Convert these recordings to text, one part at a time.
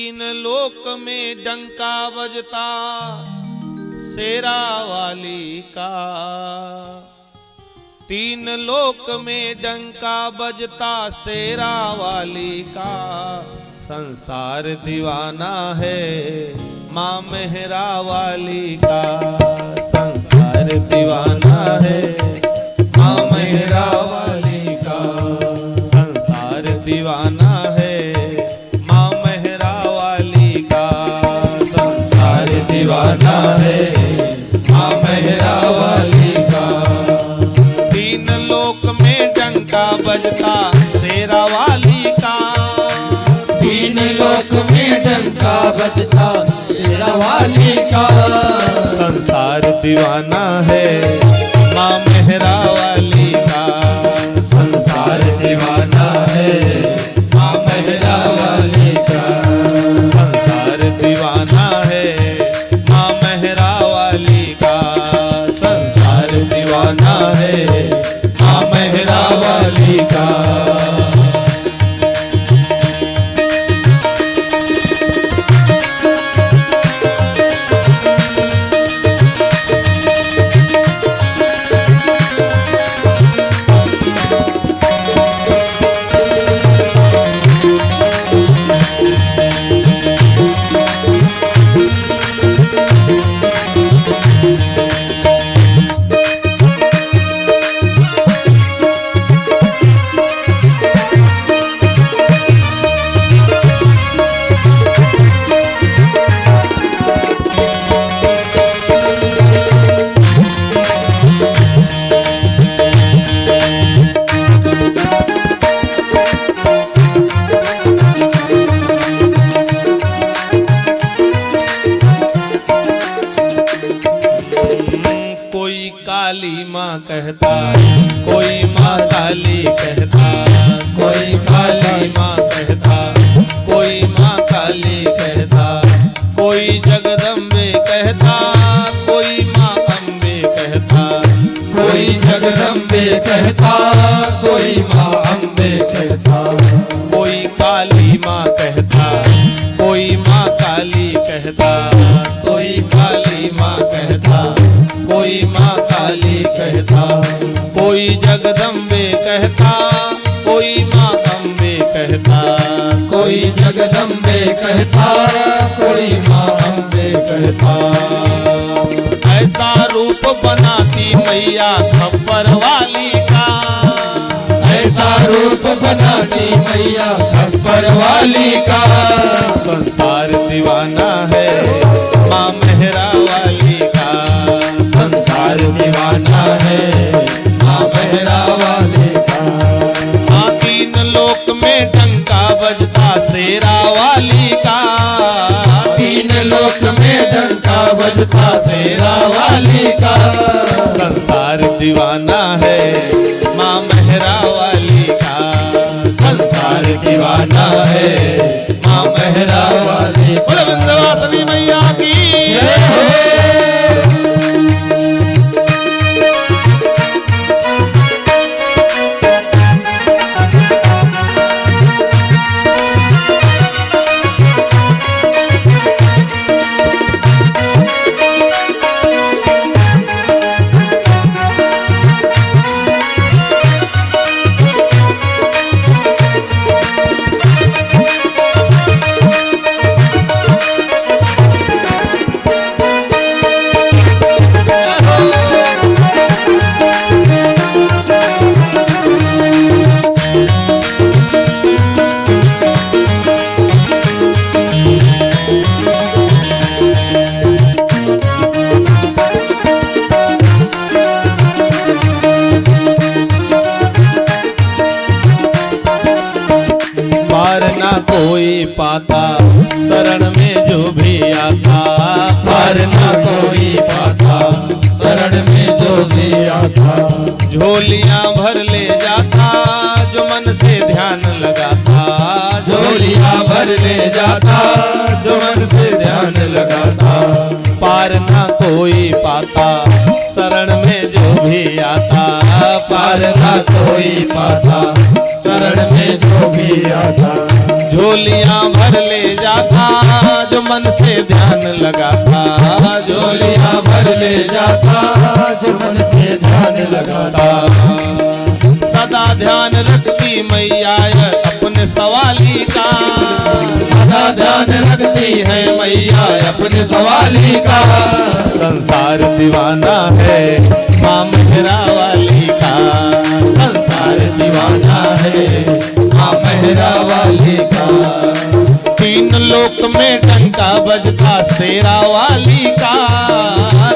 तीन लोक में डंका बजता शेरा वाली का। तीन लोक में डंका बजता शेरा वाली का। संसार दीवाना है माँ मेहरा वाली का। संसार दीवाना है माँ मेहरा वाली का। संसार दीवाना है माँ मेहरा वाली का। संसार दीवाना है माँ मेहरा वाली का। तीन लोक में डंका बजता शेरा वाली का। तीन लोक में डंका बजता शेरा वाली का। संसार दीवाना है माँ मेहरा वाली का। संसार दीवाना है माँ मेहरा वाली का। संसार दीवाना है माँ मेहरा वाली का। संसार दीवाना है माँ मेहरा वाली का। काली माँ कहता कोई माँ काली कहता। कोई काली माँ कहता कोई माँ काली कहता। कोई जगदम्बे कहता कोई माँ अम्बे कहता। कोई जगदम्बे कहता कोई माँ अम्बे कहता। कोई काली माँ कहता कोई माँ काली कहता। कोई काली माँ कहता कोई माँ काली कहता। कोई जगदम्बे कहता कोई माँ अम्बे कहता। कोई जगदम्बे कहता कोई माँ अम्बे कहता। ऐसा रूप बनाती मैया खप्पर वाली का। ऐसा रूप बनाती मैया खप्पर वाली का। संसार दीवाना है माँ मेहरा वाली का। संसार दीवाना है माँ मेहरा वाली का। तीन लोक में डंका बजता शेरा वाली का। तीन लोक में डंका बजता शेरा वाली का। संसार दीवाना है माँ मेहरा वाली का। संसार दीवाना है माँ मेहरा वाली का। विंध्यवासिनी मैया की जय हो। पार ना कोई पाता शरण में जो भी आता। पार ना कोई पाता शरण में जो भी आता। झोलियां भर ले जाता जो मन से ध्यान लगाता। झोलियां भर ले जाता जो मन से ध्यान लगाता। पार ना कोई पाता शरण में जो भी आता। पार ना कोई पाता शरण में जो जोगी आता। झोलियां भर ले जाता जो मन से ध्यान लगाता, झोलियां भर ले जाता जो मन से ध्यान लगाता। सदा ध्यान रखती मैया अपने सवाली का, सदा ध्यान रखती है मैया अपने सवाली का। संसार दीवाना है माँ मेहरा वाली का, संसार दीवाना है माँ मेहरा वाली का। तीन लोक में डंका बजता शेरा वाली का,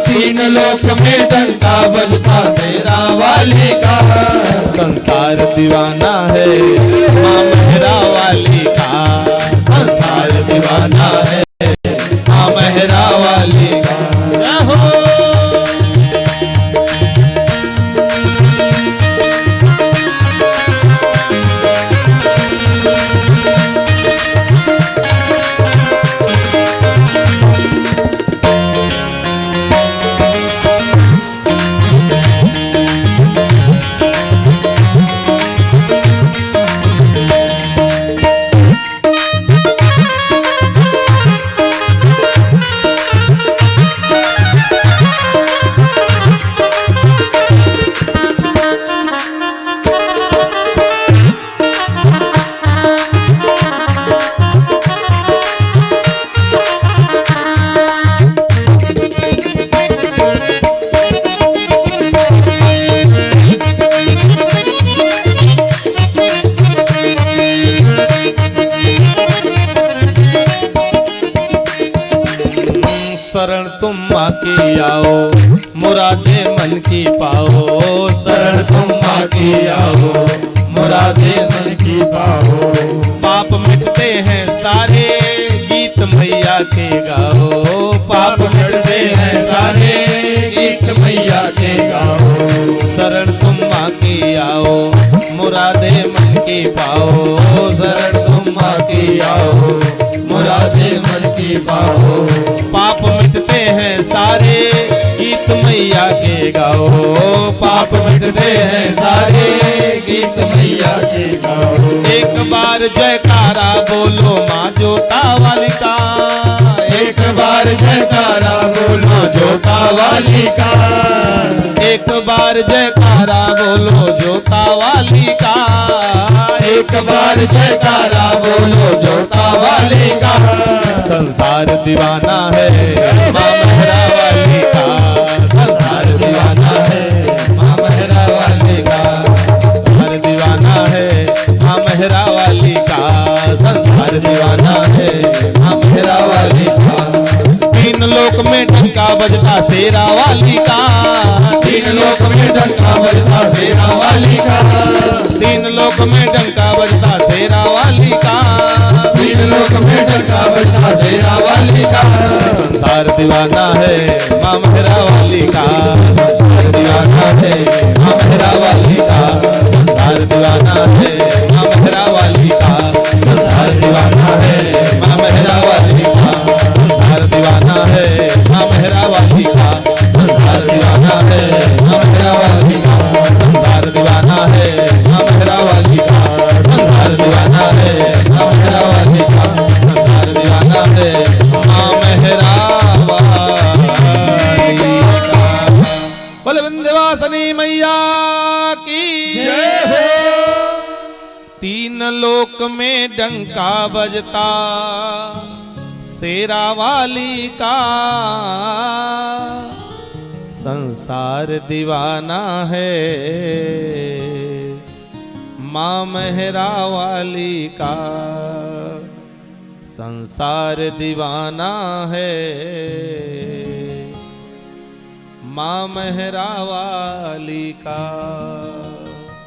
तीन लोक में डंका बजता शेरा वाली का। संसार दीवाना है माँ मेहरा वाली का, संसार दीवाना है माँ मेहरा वाली का। जय हो। शरण तुम माँ की आओ मुरादे मन की पाओ, शरण तुम माँ की आओ मुरादे मन की पाओ। पाप मिटते हैं सारे गीत मैया के गाओ, पाप मिटते हैं सारे गीत मैया के गाओ। शरण तुम माँ की आओ मुरादे मन की पाओ, शरण तुम माँ की आओ मुरादे मन की पाओ। पाप मिटते हैं सारे गीत मैया के गाओ, पाप मिटते हैं सारे गीत मैया के गाओ। एक बार जयकारा बोलो माँ जोता वाली का, एक बार जयकारा बोलो जोता वाली का। एक बार जयकारा बोलो जोता वाली का, एक बार जयकारा बोलो जोता वाली का। संसार दीवाना है माँ मेहरा वाली का, संसार दीवाना है माँ मेहरा वाली का। संसार दीवाना है माँ मेहरा वाली का, संसार दीवाना है माँ मेहरा वाली का। तीन लोक में डंका बजता शेरा वाली का, तीन लोक में डंका बजता शेरा वाली का। तीन लोक में डंका बजता शेरा वाली का, तीन लोक में डंका बजता शेरा वाली का। संसार दीवाना है माँ मेहरा वाली का, संसार दीवाना है माँ मेहरा वाली का, संसार दीवाना है माँ मेहरा वाली का, संसार दीवाना है माँ मेहरा वाली का, संसार दीवाना है माँ मेहरा वाली का, संसार दीवाना है माँ मेहरा वाली का, संसार दीवाना है माँ मेहरा वाली का, संसार दीवाना है माँ मेहरा वाली का, संसार दीवाना है माँ मेहरा वाली का। बोले विंध्यवासिनी मैया की जय हो। तीन लोक में डंका बजता शेरा वाली का, संसार दीवाना है माँ मेहरा वाली का, संसार दीवाना है माँ मेहरा वाली का।